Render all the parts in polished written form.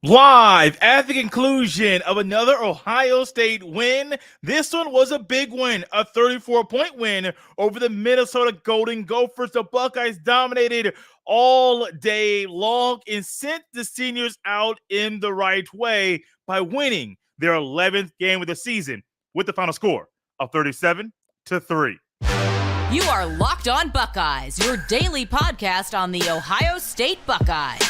Live at the conclusion of another Ohio State win. This one was a big win, a 34-point win over the Minnesota Golden Gophers. The Buckeyes dominated all day long and sent the seniors out in the right way by winning their 11th game of the season with the final score of 37-3. You are Locked On Buckeyes, your daily podcast on the Ohio State Buckeyes.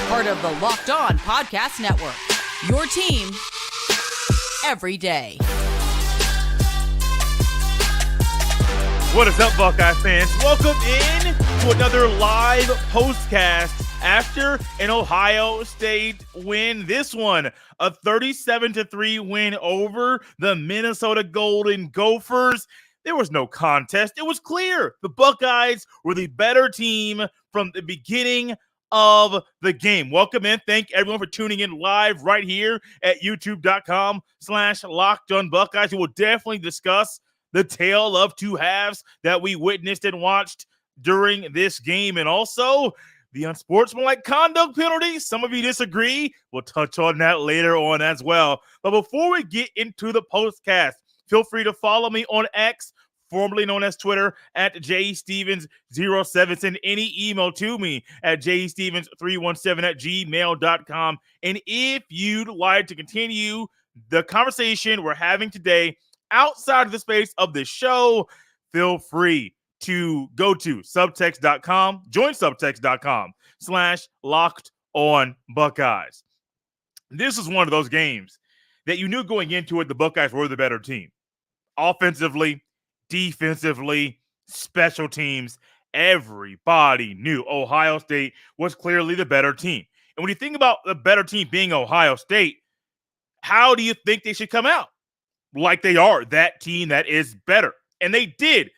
Part of the Locked On Podcast Network, your team every day. What is up, Buckeye fans? Welcome in to another live postcast after an Ohio State win. This one, a 37-3 win over the Minnesota Golden Gophers. There was no contest. It was clear. The Buckeyes were the better team from the beginning of the game. Welcome in. Thank everyone for tuning in live right here at youtube.com/LockedOnBuckeyes. We will definitely discuss the tale of two halves that we witnessed and watched during this game, and also the unsportsmanlike conduct penalty. Some of you disagree. We'll touch on that later on as well. But before we get into the postcast, feel free to follow me on X, formerly known as Twitter, at jstevens07. Send any email to me at jstevens317@gmail.com. And if you'd like to continue the conversation we're having today outside of the space of this show, feel free to go to subtext.com, join subtext.com/LockedOnBuckeyes. This is one of those games that you knew going into it the Buckeyes were the better team. Offensively, defensively, special teams, everybody knew Ohio State was clearly the better team. And when you think about the better team being Ohio State, how do you think they should come out? Like they are, that team that is better. And they did.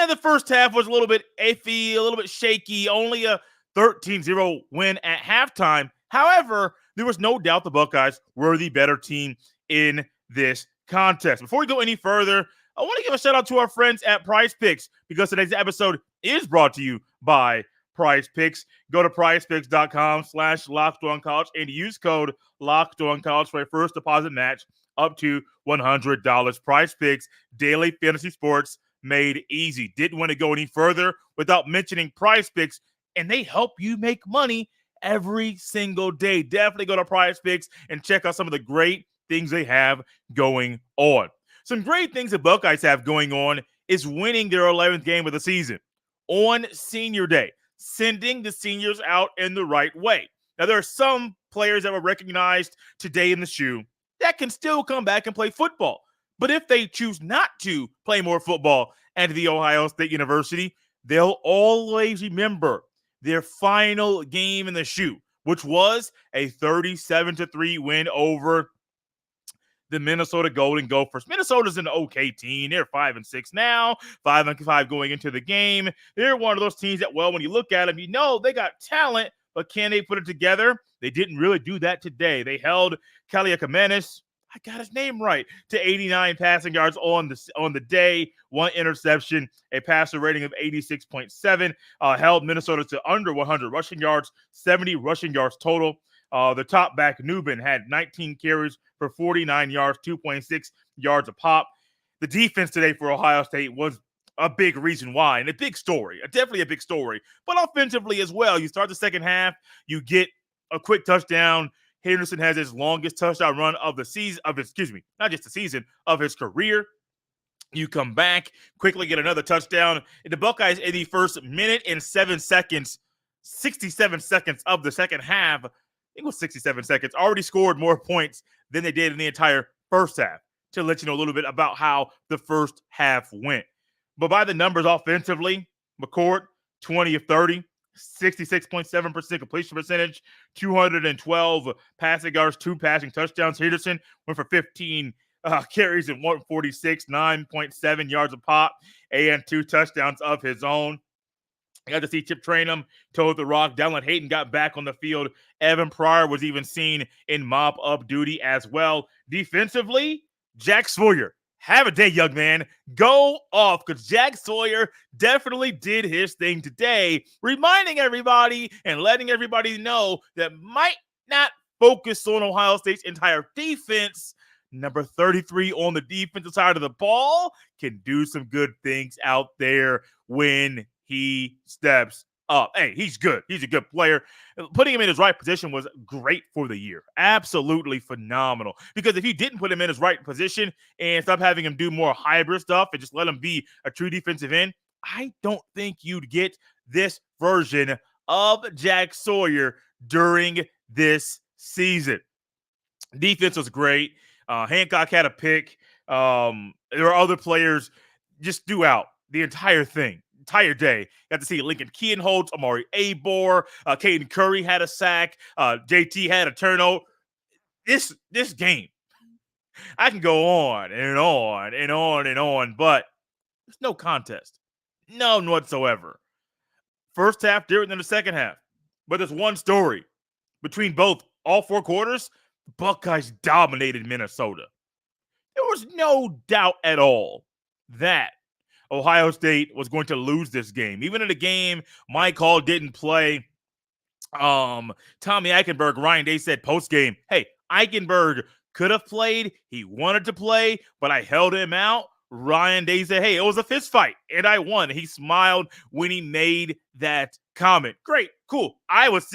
The first half was a little bit iffy, a little bit shaky, only a 13-0 win at halftime. However, there was no doubt the Buckeyes were the better team in this contest. Before we go any further, I want to give a shout out to our friends at PrizePicks because today's episode is brought to you by PrizePicks. Go to prizepicks.com/LockedOnCollege and use code LockedOnCollege for a first deposit match up to $100. PrizePicks, daily fantasy sports made easy. Didn't want to go any further without mentioning PrizePicks, and they help you make money every single day. Definitely go to PrizePicks and check out some of the great things they have going on. Some great things the Buckeyes have going on is winning their 11th game of the season on Senior Day, sending the seniors out in the right way. Now, there are some players that were recognized today in the shoe that can still come back and play football. But if they choose not to play more football at the Ohio State University, they'll always remember their final game in the shoe, which was a 37-3 win over the Minnesota Golden Gophers. Minnesota's an okay team. They're 5-6 now, 5-5 going into the game. They're one of those teams that, well, when you look at them, you know they got talent, but can they put it together? They didn't really do that today. They held Kaliakamenis, I got his name right, to 89 passing yards on the day, one interception, a passer rating of 86.7, held Minnesota to under 100 rushing yards, 70 rushing yards total. The top back, Nubin, had 19 carries for 49 yards, 2.6 yards a pop. The defense today for Ohio State was a big reason why, and a big story, definitely a big story. But offensively as well, you start the second half, you get a quick touchdown. Henderson has his longest touchdown run of the season, not just the season, of his career. You come back, quickly get another touchdown. And the Buckeyes in the first minute and 7 seconds, 67 seconds of the second half, I think it was 67 seconds, already scored more points than they did in the entire first half, to let you know a little bit about how the first half went. But by the numbers offensively, McCourt, 20 of 30, 66.7% completion percentage, 212 passing yards, 2 passing touchdowns. Henderson went for 15 carries and 146, 9.7 yards a pop, and 2 touchdowns of his own. I got to see Chip Trainum toe the rock. Dallin Hayden got back on the field. Evan Pryor was even seen in mop-up duty as well. Defensively, Jack Sawyer. Have a day, young man. Go off, because Jack Sawyer definitely did his thing today, reminding everybody and letting everybody know that might not focus on Ohio State's entire defense. Number 33 on the defensive side of the ball can do some good things out there when he steps up. Hey, he's good. He's a good player. Putting him in his right position was great for the year. Absolutely phenomenal. Because if you didn't put him in his right position and stop having him do more hybrid stuff and just let him be a true defensive end, I don't think you'd get this version of Jack Sawyer during this season. Defense was great. Hancock had a pick. There were other players just throughout the entire day. Got to see Lincoln Kienholz, Amari Abor, Caden Curry had a sack. JT had a turnover. This game, I can go on and on and on and on, but there's no contest. None whatsoever. First half different than the second half. But there's one story. Between all 4 quarters, the Buckeyes dominated Minnesota. There was no doubt at all that Ohio State was going to lose this game. Even in the game, Mike Hall didn't play. Tommy Eichenberg, Ryan Day said post-game, hey, Eichenberg could have played. He wanted to play, but I held him out. Ryan Day said, hey, it was a fist fight, and I won. He smiled when he made that comment. Great, cool. I was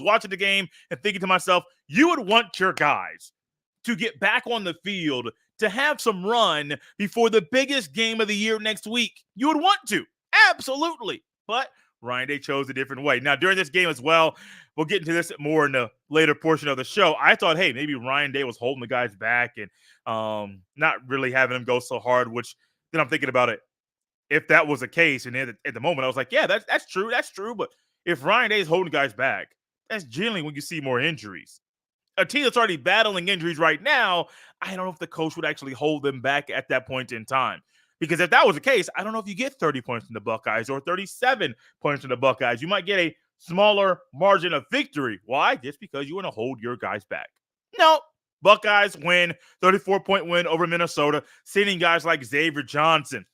watching the game and thinking to myself, you would want your guys to get back on the field to have some run before the biggest game of the year next week. You would want to. Absolutely. But Ryan Day chose a different way. Now, during this game as well, we'll get into this more in the later portion of the show. I thought, hey, maybe Ryan Day was holding the guys back and not really having them go so hard, which then I'm thinking about it. If that was the case, and at the moment, I was like, yeah, that's true. That's true. But if Ryan Day is holding guys back, that's generally when you see more injuries. A team that's already battling injuries right now, I don't know if the coach would actually hold them back at that point in time. Because if that was the case, I don't know if you get 30 points from the Buckeyes or 37 points from the Buckeyes. You might get a smaller margin of victory. Why? Just because you want to hold your guys back. No. Buckeyes win, 34-point win over Minnesota, sending guys like Xavier Johnson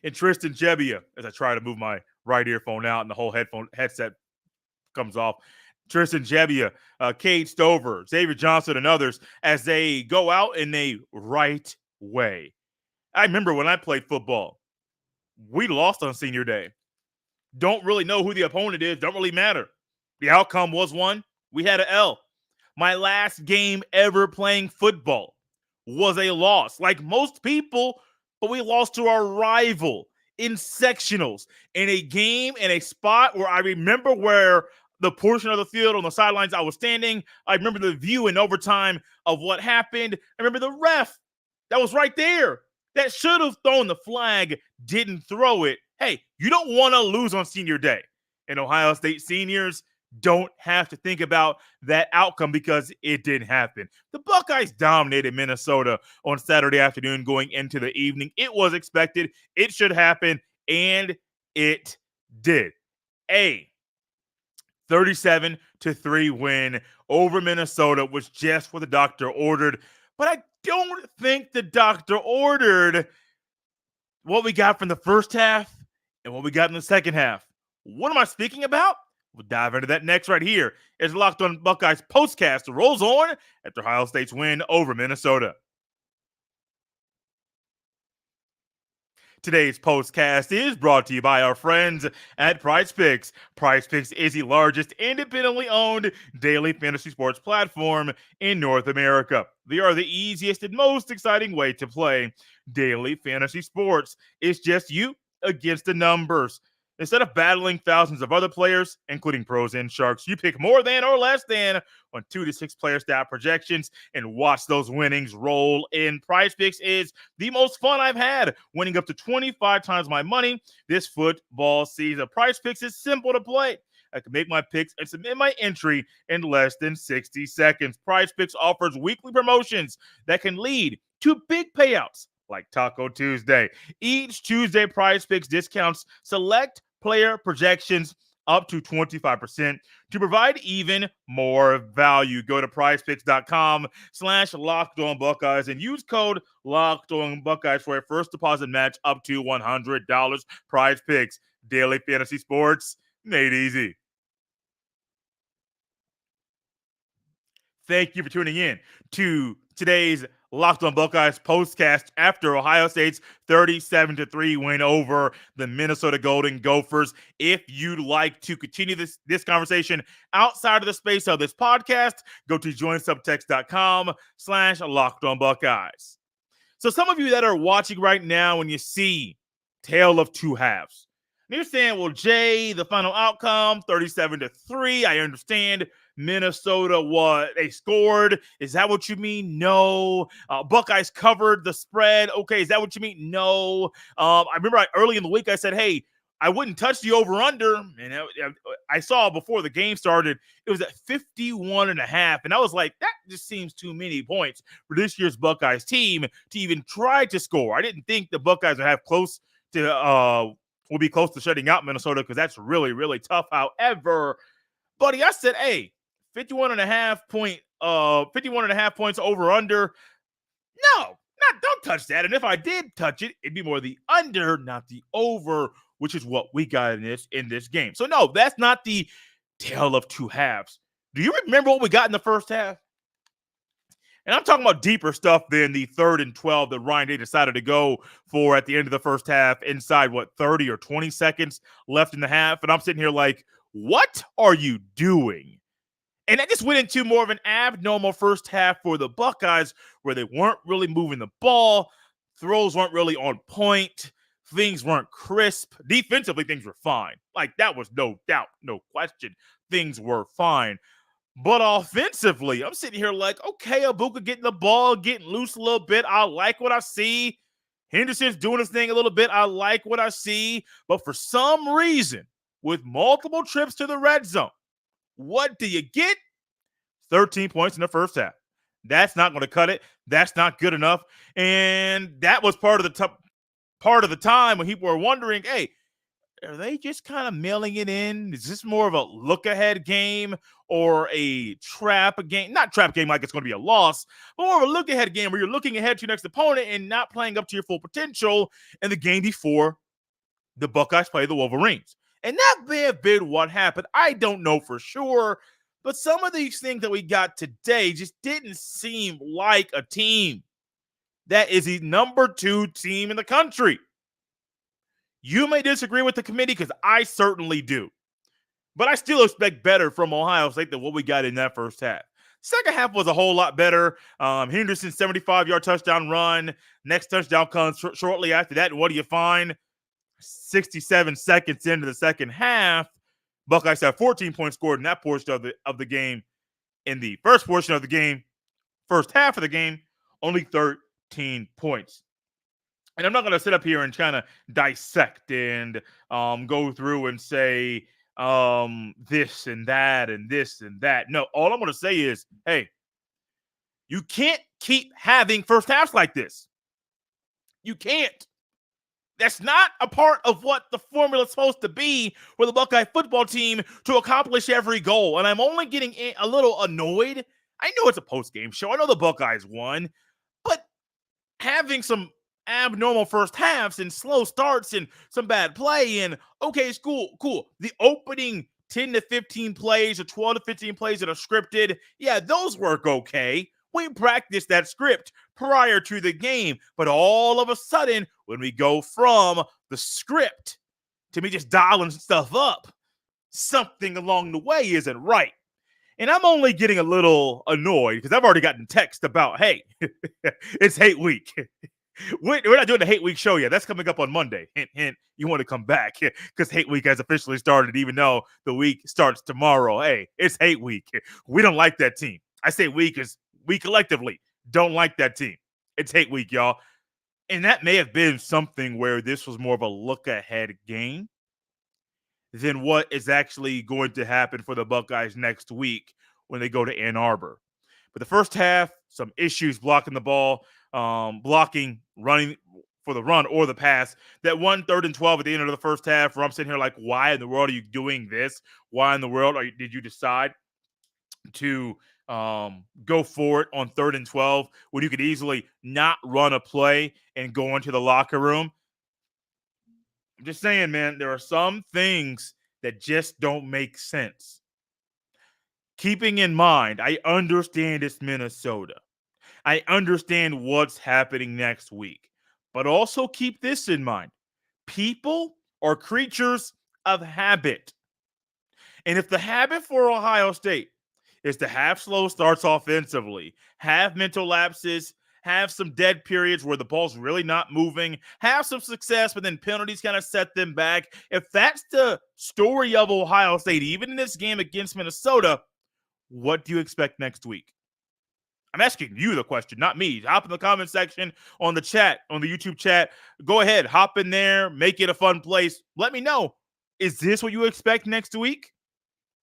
and Tristan Gebbia, as I try to move my right earphone out and the whole headset comes off. Tristan Gebbia, Cade Stover, Xavier Johnson, and others as they go out in a right way. I remember when I played football, we lost on senior day. Don't really know who the opponent is. Don't really matter. The outcome was one. We had an L. My last game ever playing football was a loss. Like most people, but we lost to our rival in sectionals in a game in a spot where I remember where the portion of the field on the sidelines I was standing. I remember the view in overtime of what happened. I remember the ref that was right there that should have thrown the flag, didn't throw it. Hey, you don't want to lose on senior day. And Ohio State seniors don't have to think about that outcome because it didn't happen. The Buckeyes dominated Minnesota on Saturday afternoon going into the evening. It was expected. It should happen, and it did. A 37-3 win over Minnesota was just what the doctor ordered, but I don't think the doctor ordered what we got from the first half and what we got in the second half. What am I speaking about? We'll dive into that next right here as Locked On Buckeyes postcast rolls on after Ohio State's win over Minnesota. Today's postcast is brought to you by our friends at PrizePicks. PrizePicks is the largest independently owned daily fantasy sports platform in North America. They are the easiest and most exciting way to play daily fantasy sports. It's just you against the numbers. Instead of battling thousands of other players, including pros and sharks, you pick more than or less than on 2 to 6 player stat projections and watch those winnings roll in. PrizePicks is the most fun I've had, winning up to 25 times my money this football season. PrizePicks is simple to play. I can make my picks and submit my entry in less than 60 seconds. PrizePicks offers weekly promotions that can lead to big payouts like Taco Tuesday. Each Tuesday, PrizePicks discounts select player projections up to 25% to provide even more value. Go to prizepicks.com/LockedOnBuckeyes and use code LockedOnBuckeyes for a first deposit match up to $100. PrizePicks, daily fantasy sports made easy. Thank you for tuning in to today's Locked on Buckeyes postcast after Ohio State's 37-3 win over the Minnesota Golden Gophers. If you'd like to continue this conversation outside of the space of this podcast, go to joinsubtext.com/Locked on Buckeyes. So some of you that are watching right now, when you see Tale of Two Halves, and you're saying, well, Jay, the final outcome, 37-3, I understand. Minnesota, they scored. Is that what you mean? No. Buckeyes covered the spread. Okay, is that what you mean? No. I remember early in the week I said, hey, I wouldn't touch the over-under. And I saw before the game started, it was at 51.5. And I was like, that just seems too many points for this year's Buckeyes team to even try to score. I didn't think the Buckeyes would be close to shutting out Minnesota because that's really, really tough. However, buddy, I said, hey, 51.5 points over under. No, don't touch that. And if I did touch it, it'd be more the under, not the over, which is what we got in this game. So no, that's not the tale of two halves. Do you remember what we got in the first half? And I'm talking about deeper stuff than the 3rd and 12 that Ryan Day decided to go for at the end of the first half inside, 30 or 20 seconds left in the half. And I'm sitting here like, what are you doing? And that just went into more of an abnormal first half for the Buckeyes where they weren't really moving the ball. Throws weren't really on point. Things weren't crisp. Defensively, things were fine. Like, that was no doubt, no question. Things were fine. But offensively, I'm sitting here like, okay, Abuka getting the ball, getting loose a little bit. I like what I see. Henderson's doing his thing a little bit. I like what I see. But for some reason, with multiple trips to the red zone, what do you get? 13 points in the first half. That's not going to cut it. That's not good enough. And that was part of the time when people were wondering, hey, are they just kind of mailing it in? Is this more of a look-ahead game or a trap game? Not trap game like it's going to be a loss, but more of a look-ahead game where you're looking ahead to your next opponent and not playing up to your full potential in the game before the Buckeyes play the Wolverines. And that may have been what happened. I don't know for sure. But some of these things that we got today just didn't seem like a team that is the number 2 team in the country. You may disagree with the committee because I certainly do. But I still expect better from Ohio State than what we got in that first half. Second half was a whole lot better. Henderson's 75-yard touchdown run. Next touchdown comes shortly after that. And what do you find? 67 seconds into the second half, Buckeyes have 14 points scored in that portion of the game. In the first portion of the game, first half of the game, only 13 points. And I'm not going to sit up here and kind of dissect and go through and say this and that and this and that. No, all I'm going to say is, hey, you can't keep having first halves like this. You can't. That's not a part of what the formula is supposed to be for the Buckeye football team to accomplish every goal. And I'm only getting a little annoyed. I know it's a post-game show. I know the Buckeyes won. But having some abnormal first halves and slow starts and some bad play and, okay, it's cool. The opening 10 to 15 plays or 12 to 15 plays that are scripted, yeah, those work okay. We practiced that script prior to the game, but all of a sudden, when we go from the script to me just dialing stuff up, something along the way isn't right. And I'm only getting a little annoyed because I've already gotten text about, hey, it's hate week. We're not doing the hate week show yet. That's coming up on Monday. Hint, hint, you want to come back because hate week has officially started, even though the week starts tomorrow. Hey, it's hate week. We don't like that team. I say we because we collectively don't like that team. It's hate week, y'all. And that may have been something where this was more of a look-ahead game than what is actually going to happen for the Buckeyes next week when they go to Ann Arbor. But the first half, some issues blocking the ball, blocking, running for the run or the pass. That 3rd and 12 at the end of the first half where I'm sitting here like, why in the world are you doing this? Why in the world did you decide to go for it on 3rd and 12 when you could easily not run a play and go into the locker room? I'm just saying, man, there are some things that just don't make sense. keeping in mind, I understand it's Minnesota. I understand what's happening next week. But also keep this in mind. People are creatures of habit. And if the habit for Ohio State is to have slow starts offensively, have mental lapses, have some dead periods where the ball's really not moving, have some success, but then penalties kind of set them back. If that's the story of Ohio State, even in this game against Minnesota, what do you expect next week? I'm asking you the question, not me. Hop in the comment section on the chat, on the YouTube chat. Go ahead, hop in there, make it a fun place. Let me know. Is this what you expect next week?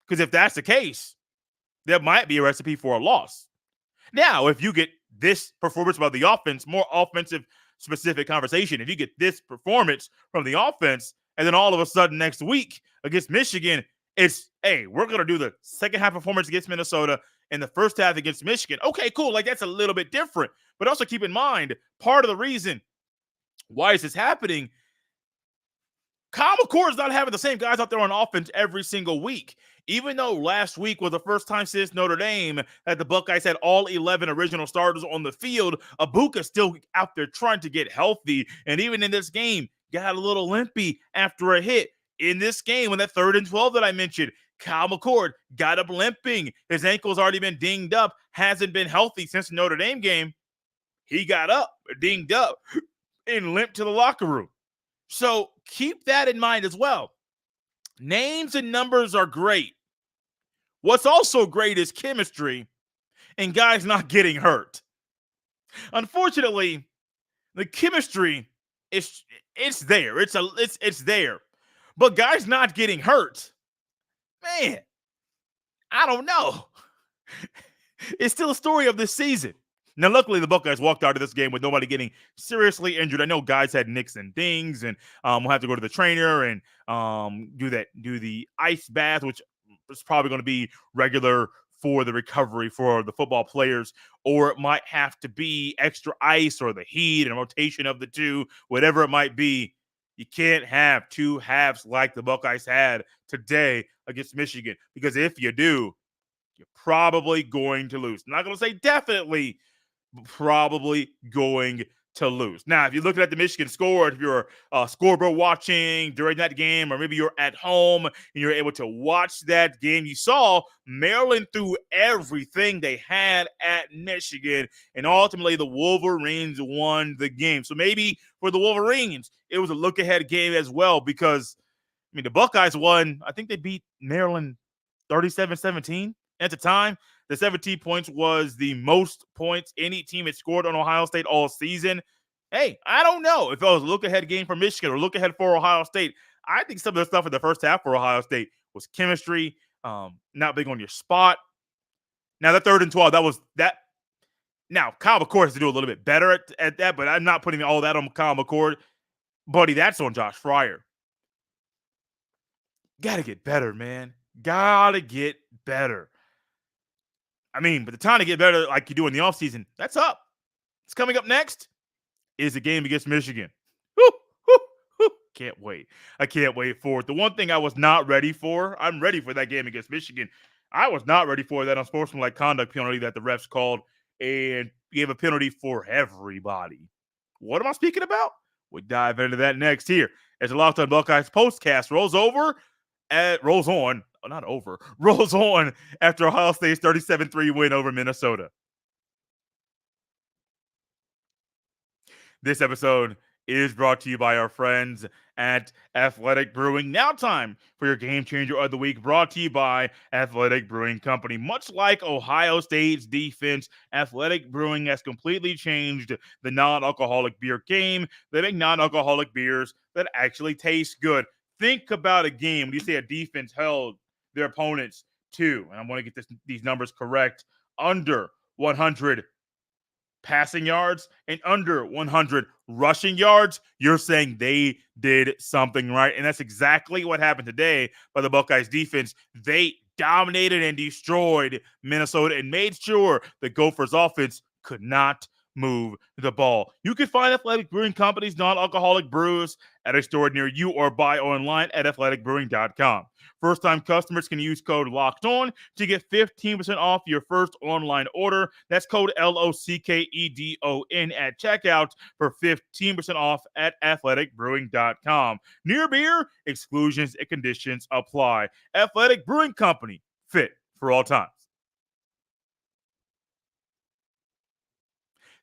Because if that's the case, there might be a recipe for a loss. Now, if you get this performance by the offense, more offensive specific conversation, if you get this performance from the offense, and then all of a sudden next week against Michigan, it's, hey, we're going to do the second half performance against Minnesota and the first half against Michigan. Okay, cool. Like, that's a little bit different. But also keep in mind, part of the reason why is this happening, Kyle McCord is not having the same guys out there on offense every single week. Even though last week was the first time since Notre Dame that the Buckeyes had all 11 original starters on the field, Ibuka's still out there trying to get healthy. And even in this game, got a little limpy after a hit. In this game, when that 3rd and 12 that I mentioned, Kyle McCord got up limping. His ankle's already been dinged up, hasn't been healthy since the Notre Dame game. He got up, dinged up, and limped to the locker room. So keep that in mind as well. Names and numbers are great. What's also great is chemistry and guys not getting hurt. Unfortunately, the chemistry it's there. It's there. But guys not getting hurt, man, I don't know. It's still a story of this season. Now, luckily, the Buckeyes walked out of this game with nobody getting seriously injured. I know guys had nicks and dings, and we'll have to go to the trainer and do the ice bath, which is probably going to be regular for the recovery for the football players, or it might have to be extra ice or the heat and rotation of the two, whatever it might be. You can't have two halves like the Buckeyes had today against Michigan, because if you do, you're probably going to lose. I'm not going to say definitely, but probably going to lose. Now, if you're looking at the Michigan score, if you're scoreboard watching during that game, or maybe you're at home and you're able to watch that game, you saw Maryland threw everything they had at Michigan, and ultimately the Wolverines won the game. So maybe for the Wolverines, it was a look-ahead game as well, because, I mean, the Buckeyes won. I think they beat Maryland 37-17 at the time. The 17 points was the most points any team had scored on Ohio State all season. Hey, I don't know if it was a look-ahead game for Michigan or look-ahead for Ohio State. I think some of the stuff in the first half for Ohio State was chemistry, not being on your spot. Now, that 3rd and 12, that was that. Now, Kyle McCord has to do a little bit better at that, but I'm not putting all that on Kyle McCord. Buddy, that's on Josh Fryer. Got to get better, man. Got to get better. I mean, but the time to get better like you do in the offseason, that's up. It's coming up next is the game against Michigan. Woo, woo, woo. Can't wait. I can't wait for it. The one thing I was not ready for, I'm ready for that game against Michigan. I was not ready for that unsportsmanlike conduct penalty that the refs called and gave a penalty for everybody. What am I speaking about? We'll dive into that next here as the Locked On Buckeyes postcast rolls on after Ohio State's 37-3 win over Minnesota. This episode is brought to you by our friends at Athletic Brewing. Now time for your game changer of the week, brought to you by Athletic Brewing Company. Much like Ohio State's defense, Athletic Brewing has completely changed the non-alcoholic beer game. They make non-alcoholic beers that actually taste good. Think about a game when you say a defense held their opponents to, and I want to get these numbers correct, under 100 passing yards and under 100 rushing yards, you're saying they did something right. And that's exactly what happened today by the Buckeyes defense. They dominated and destroyed Minnesota and made sure the Gophers offense could not move the ball. You can find Athletic Brewing Company's non-alcoholic brews at a store near you or buy online at athleticbrewing.com. First-time customers can use code LOCKEDON to get 15% off your first online order. That's code LOCKEDON at checkout for 15% off at athleticbrewing.com. Near beer, exclusions and conditions apply. Athletic Brewing Company, fit for all times.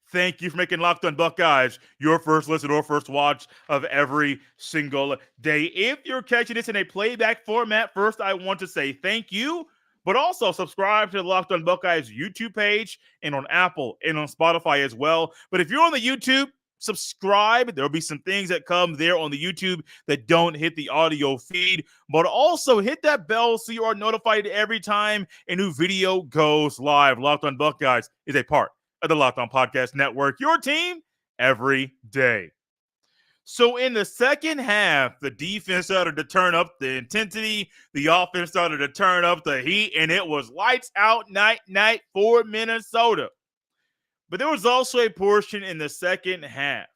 Thank you for making Locked On Buckeyes your first listen or first watch of every single day. If you're catching this in a playback format, first I want to say thank you, but also subscribe to the Locked On Buckeyes YouTube page and on Apple and on Spotify as well. But if you're on the YouTube, subscribe. There'll be some things that come there on the YouTube that don't hit the audio feed, but also hit that bell so you are notified every time a new video goes live. Locked On Buckeyes is a part of the Locked On Podcast Network, your team every day. So in the second half, the defense started to turn up the intensity. The offense started to turn up the heat, and it was lights out night for Minnesota. But there was also a portion in the second half.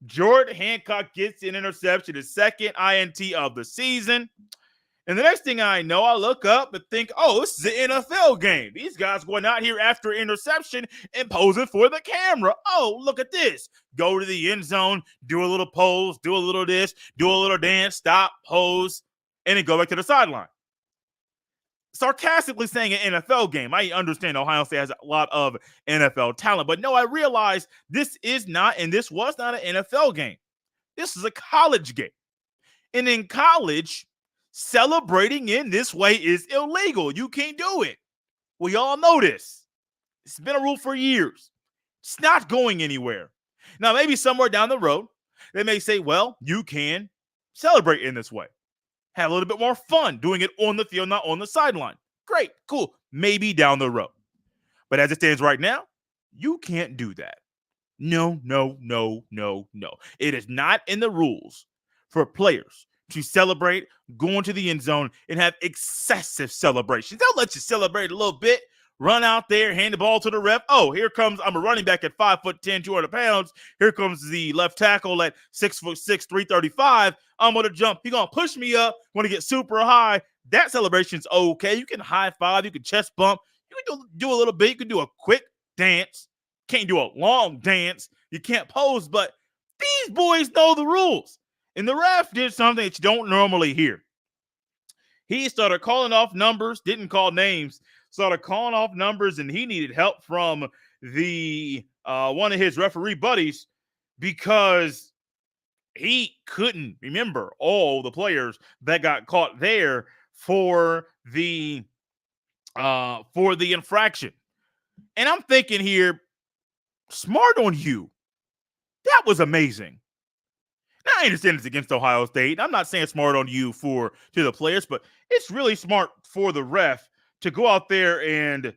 Jordan Hancock gets an interception, his second INT of the season. And the next thing I know, I look up and think, oh, this is an NFL game. These guys going out here after interception and posing for the camera. Oh, look at this. Go to the end zone, do a little pose, do a little this, do a little dance, stop, pose, and then go back to the sideline. Sarcastically saying an NFL game. I understand Ohio State has a lot of NFL talent, but no, I realize this is not, and this was not an NFL game. This is a college game. And in college, celebrating in this way is illegal. You can't do it. We all know this. It's been a rule for years. It's not going anywhere. Now, maybe somewhere down the road, they may say, well, you can celebrate in this way. Have a little bit more fun doing it on the field, not on the sideline. Great, cool. Maybe down the road. But as it stands right now, you can't do that. No. It is not in the rules for players to celebrate, go into the end zone, and have excessive celebrations. They'll let you celebrate a little bit, run out there, hand the ball to the ref. Oh, here comes, I'm a running back at 5'10", 200 pounds. Here comes the left tackle at 6'6", 335. I'm going to jump. He's going to push me up, going to get super high. That celebration's okay. You can high five. You can chest bump. You can do a little bit. You can do a quick dance. Can't do a long dance. You can't pose, but these boys know the rules. And the ref did something that you don't normally hear. He started calling off numbers, didn't call names, started calling off numbers, and he needed help from the one of his referee buddies because he couldn't remember all the players that got caught there for the infraction. And I'm thinking here, smart on you. That was amazing. Now, I understand it's against Ohio State. I'm not saying smart on you to the players, but it's really smart for the ref to go out there and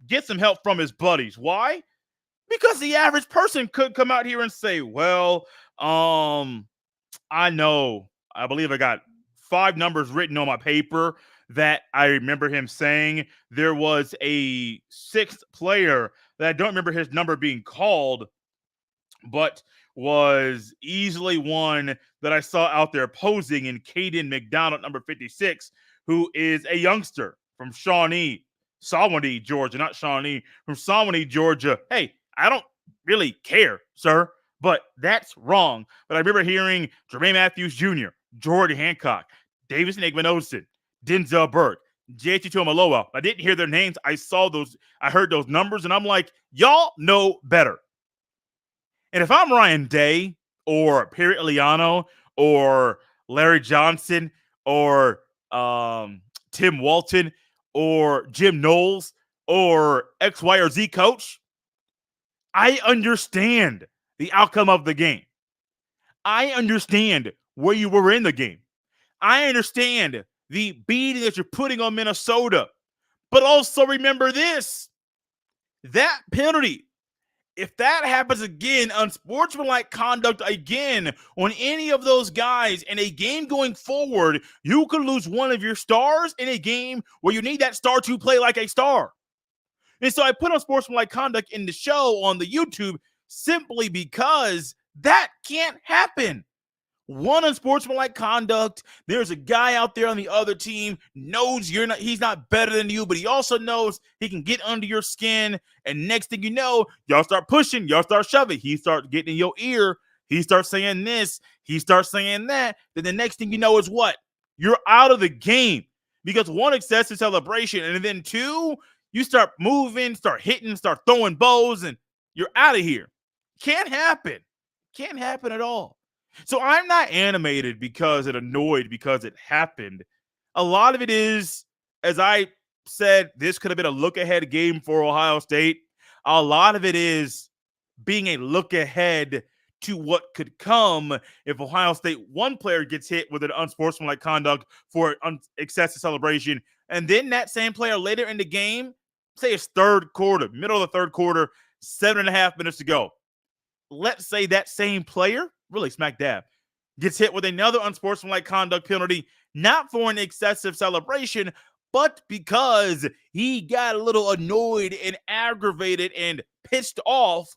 get some help from his buddies. Why? Because the average person could come out here and say, well, I know. I believe I got 5 numbers written on my paper that I remember him saying. There was a 6th player that I don't remember his number being called, but was easily one that I saw out there posing in Caden McDonald, number 56, who is a youngster from Shawnee, Georgia, not Shawnee, from Shawnee, Georgia. Hey, I don't really care, sir, but that's wrong. But I remember hearing Jermaine Matthews Jr., Jordan Hancock, Davis Igmanosin, Denzel Burke, JT Tuimoloau. I didn't hear their names. I heard those numbers, and I'm like, y'all know better. And if I'm Ryan Day or Perry Eliano or Larry Johnson or Tim Walton or Jim Knowles or X, Y, or Z coach, I understand the outcome of the game. I understand where you were in the game. I understand the beating that you're putting on Minnesota. But also remember this. That penalty, if that happens again, unsportsmanlike conduct again on any of those guys in a game going forward, you could lose one of your stars in a game where you need that star to play like a star. And so I put on sportsmanlike conduct in the show on the YouTube simply because that can't happen. One, unsportsmanlike conduct. There's a guy out there on the other team, knows he's not better than you, but he also knows he can get under your skin. And next thing you know, y'all start pushing, y'all start shoving. He starts getting in your ear. He starts saying this, he starts saying that. Then the next thing you know is what? You're out of the game. Because one, excessive celebration, and then two, you start moving, start hitting, start throwing bows, and you're out of here. Can't happen. Can't happen at all. So I'm not animated because it annoyed because it happened. A lot of it is, as I said, this could have been a look-ahead game for Ohio State. A lot of it is being a look-ahead to what could come if Ohio State one player gets hit with an unsportsmanlike conduct for excessive celebration, and then that same player later in the game, say it's third quarter, middle of the third quarter, 7.5 minutes to go. Let's say that same player, really smack dab, gets hit with another unsportsmanlike conduct penalty, not for an excessive celebration, but because he got a little annoyed and aggravated and pissed off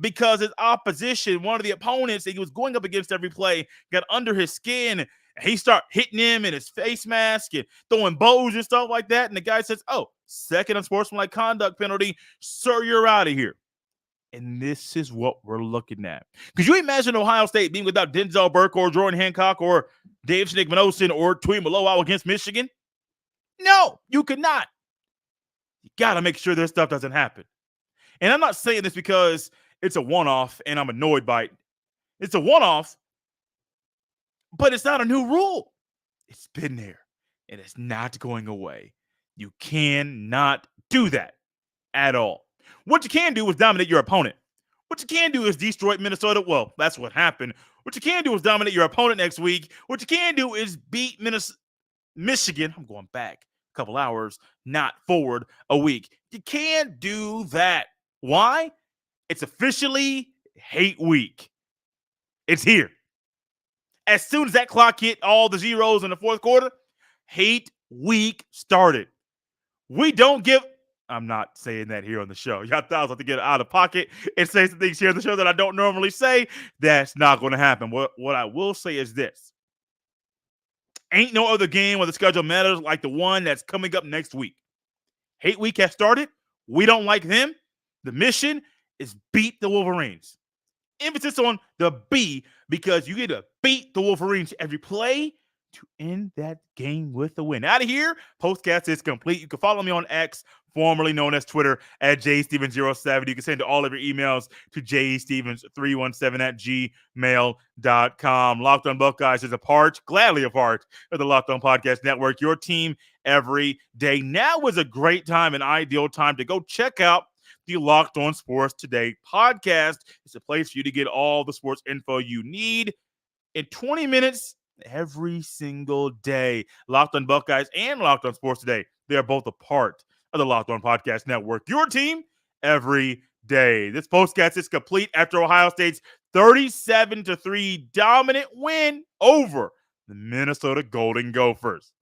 because his opposition, one of the opponents that he was going up against every play, got under his skin. And he started hitting him in his face mask and throwing bows and stuff like that. And the guy says, oh, second unsportsmanlike conduct penalty, sir, you're out of here. And this is what we're looking at. Could you imagine Ohio State being without Denzel Burke or Jordan Hancock or Dave Schnickman-Olsen or Tuimoloau against Michigan? No, you could not. You got to make sure this stuff doesn't happen. And I'm not saying this because it's a one-off and I'm annoyed by it. It's a one-off, but it's not a new rule. It's been there, and it's not going away. You cannot do that at all. What you can do is dominate your opponent. What you can do is destroy Minnesota. Well, that's what happened. What you can do is dominate your opponent next week. What you can do is beat Michigan. I'm going back a couple hours, not forward a week. You can't do that. Why? It's officially hate week. It's here. As soon as that clock hit all the zeros in the fourth quarter, hate week started. We don't give... I'm not saying that here on the show. Y'all thought I was about to get out of pocket and say some things here on the show that I don't normally say. That's not going to happen. What I will say is this. Ain't no other game where the schedule matters like the one that's coming up next week. Hate week has started. We don't like them. The mission is beat the Wolverines. Emphasis on the B because you get to beat the Wolverines every play to end that game with a win. Out of here, postcast is complete. You can follow me on X, formerly known as Twitter, at jstevens07. You can send all of your emails to jstevens317@gmail.com. Locked on Buckeyes is gladly a part of the Locked On Podcast Network, your team every day. Now is a great time, an ideal time to go check out the Locked On Sports Today podcast. It's a place for you to get all the sports info you need in 20 minutes every single day. Locked On Buckeyes and Locked On Sports Today, they are both a part of the Locked On Podcast Network, your team every day. This postcast is complete after Ohio State's 37-3 dominant win over the Minnesota Golden Gophers.